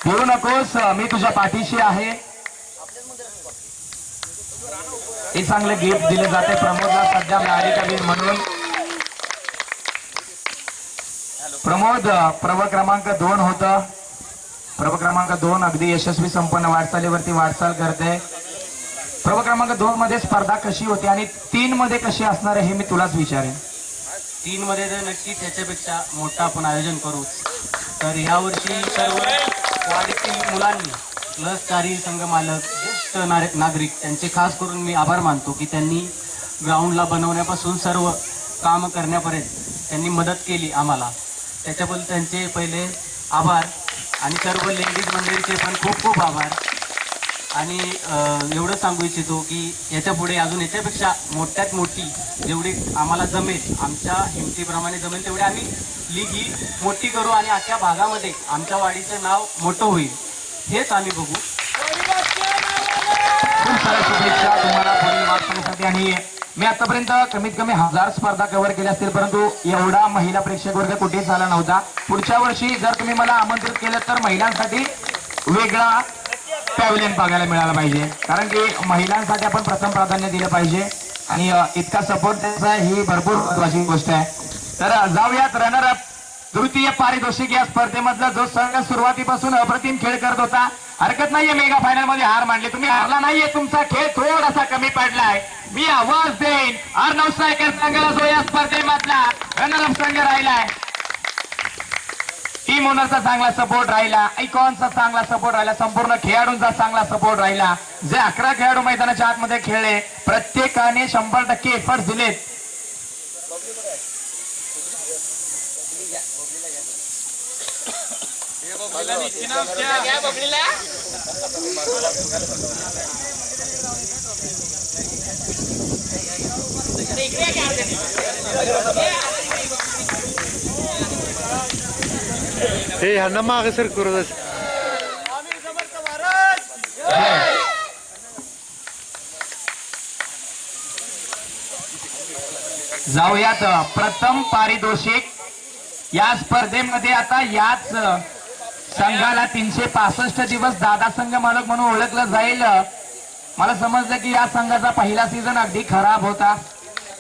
बोलू नकोस, मी तुझ्या पाठीशी आहे. हे चांगलं गिफ्ट दिले जाते प्रमोदला सध्या नारिकावीर म्हणून. प्रमोद प्रभाग क्रमांक 2 होतं. प्रभाग क्रमांक 2 अगदी यशस्वी संपन्न वाटचालीवरती वाटचाल करते. प्रभाग क्रमांक 2 मध्ये स्पर्धा कशी होती आणि 3 मध्ये कशी असणार आहे हे मी तुलाच विचारेन. 3 मध्ये तर नक्की त्याच्यापेक्षा मोठं आपण आयोजन करू. तर यावर्षी सर्व वाडीतील मुलांनी प्लस कार्य संघ मालक, ज्येष्ठ नागरिक त्यांचे खास करून मी आभार मानतो की त्यांनी ग्राउंडला बनवण्यापासून सर्व काम करण्यापर्यंत त्यांनी मदत केली आम्हाला. त्याच्याबद्दल त्यांचे पहिले आभार आणि सर्व लेडीज मंडळीचे पण खूप खूप आभार. आणि एवढं सांगू इच्छितो की याच्या पुढे अजून याच्यापेक्षा मोठ्यात मोठी जेवढी आम्हाला जमेल, आमच्या हिमतीप्रमाणे जमेल तेवढी आम्ही लीग ही मोठी करू आणि अख्ख्या भागामध्ये आमच्या वाडीचं नाव मोठं होईल हेच आम्ही बघू. खूप साऱ्या शुभेच्छा तुम्हाला पुढील वाटचालीसाठी आणि मी आतापर्यंत कमीत कमी 1000 स्पर्धा कव्हर केल्या असतील, परंतु एवढा महिला प्रेक्षक वर्ग कुठेच आला नव्हता. पुढच्या वर्षी जर तुम्ही मला आमंत्रित केलं तर महिलांसाठी वेगळा पॅव्हलियन बघायला मिळाला पाहिजे, कारण की महिलांसाठी आपण प्रथम प्राधान्य दिलं पाहिजे आणि इतका सपोर्ट त्याचा ही भरपूर महत्वाची गोष्ट आहे. तर जाऊयात रनर अप तृतीय पारितोषिक या स्पर्धेमधला जो संघ सुरुवातीपासून अप्रतिम खेळ करत होता. हरकत नाहीये मेगा फायनल मध्ये हार मांडली, तुम्ही हारला नाहीये, तुमचा खेळ थोडासा कमी पडलाय. मी आवाज देईन अर्णव सायकर संघाला जो या स्पर्धेमधला रनर अप संघ राहिलाय. टीम ओनरचा चांगला सपोर्ट राहिला, आयकॉनचा चांगला सपोर्ट राहिला, संपूर्ण खेळाडूंचा चांगला सपोर्ट राहिला. जे 11 खेळाडू मैदानाच्या आतमध्ये खेळले प्रत्येकाने 100% एफर्ट दिलेत. हे ह्यांना मागे सर करत जाऊयात प्रथम पारितोषिक या स्पर्धेमध्ये. आता याच संघाला 365 दिवस दादा संघ मालक म्हणून ओळखलं जाईल. मला समजलं की या संघाचा पहिला सीझन अगदी खराब होता,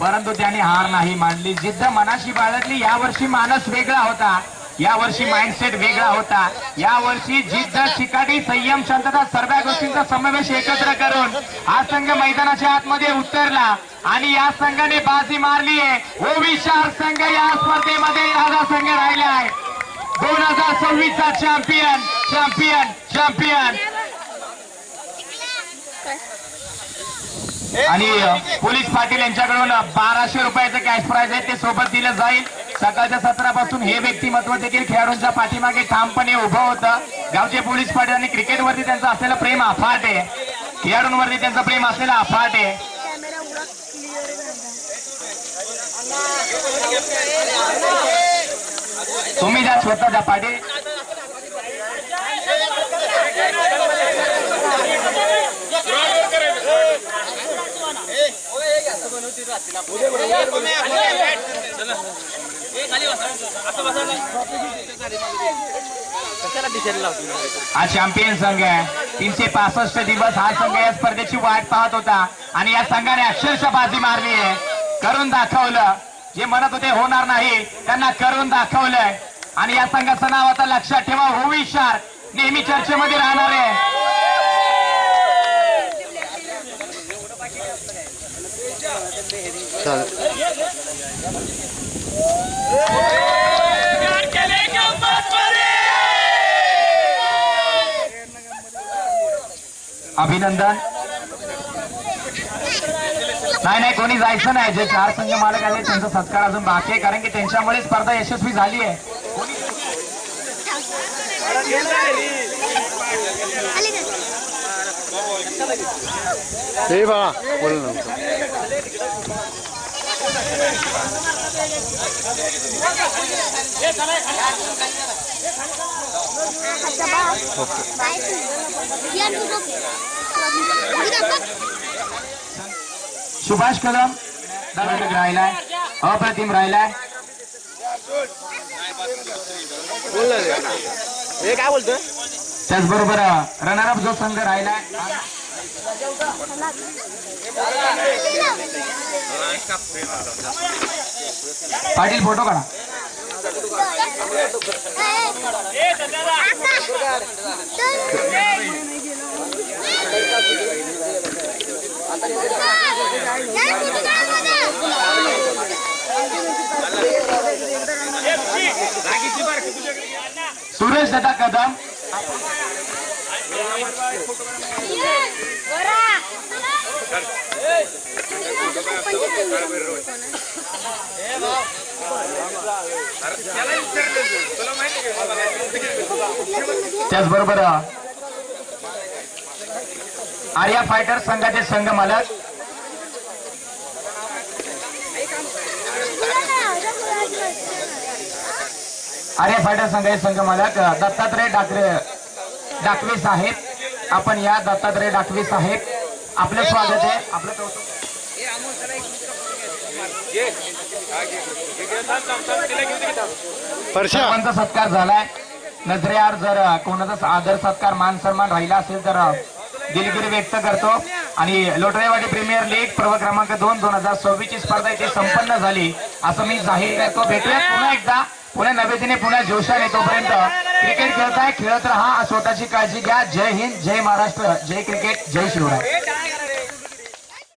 परंतु त्याने हार नाही मानली, जिद्द मनाशी बाळगली. यावर्षी मानस वेगळा होता, यावर्षी माइंडसेट वेगळा होता. यावर्षी जिद्द, चिकाटी, संयम, शांतता सर्व गोष्टींचा समावेश एकत्र करून हा संघ मैदानाच्या आतमध्ये उतरला आणि या संघाने बाजी मारली आहे. ओविशार संघ या स्पर्धेमध्ये राजा संघ राहिला आहे. 2026 चा चॅम्पियन चॅम्पियन चॅम्पियन. आणि पोलीस पाटील यांच्याकडून 1200 रुपयाचं कॅश प्राइज आहे, ते सोबत दिलं जाईल. सकाळच्या सत्रापासून हे व्यक्तिमत्व देखील खेळाडूंच्या पाठीमागे ठामपणे उभं होतं. गावचे पोलीस पाटील आणि क्रिकेटवरती त्यांचं असलेलं प्रेम अफाट आहे, खेळाडूंवरती त्यांचं प्रेम असलेलं अफाट आहे. तुम्ही जा स्वतः जा पाटील. हा चॅम्पियन संघ आहे. 365 दिवस हा संघ या स्पर्धेची वाट पाहत होता आणि या संघाने अक्षरशः बाजी मारली आहे. करून दाखवलं, जे म्हणत होते होणार नाही त्यांना करून दाखवलंय. आणि या संघाचं नाव आता लक्षात ठेवा, ओविशार, नेहमी चर्चेमध्ये राहणार आहे. अभिनंदन. नाही कोणी जायचं नाही. जे 4 संघ मालक आले त्यांचा सत्कार अजून बाकी आहे, कारण की त्यांच्यामुळे स्पर्धा यशस्वी झाली आहे. हे बघा बोल ना. सुभाष कदम राहिलाय, अप्रतिम राहिलाय. काय बोलतोय? त्याचबरोबर रनरअप जो संघ राहिलाय पाटील, फोटो काढा. सुरेश दत्ता कदम, त्याचबरोबर आर्या फायटर संघाचे संघ मालक आर्या फायटर संघाचे संघ मालक दत्तात्रय डाकवे साहेब. आपण या दत्तात्रय डाकवे साहेब, आपलं स्वागत आहे, आपलं कौतुक. परशा सर्वांचा सत्कार झालाय. नजरेआड जर कोणाचा आदर सत्कार मान सन्मान राहिला असेल तर दिलगिरी व्यक्त करतो. आणि लोटरेवाडी प्रीमियर लीग पर्व क्रमांक 2-2026 ची स्पर्धा इथे संपन्न झाली असं मी जाहीर करतो. भेटूया पुन्हा एकदा पुन्हा नव्याने पुन्हा जोशाने. तोपर्यंत क्रिकेट खेळताय, खेळत राहा, स्वतःची काळजी घ्या. जय हिंद, जय महाराष्ट्र, जय क्रिकेट, जय शिवराय.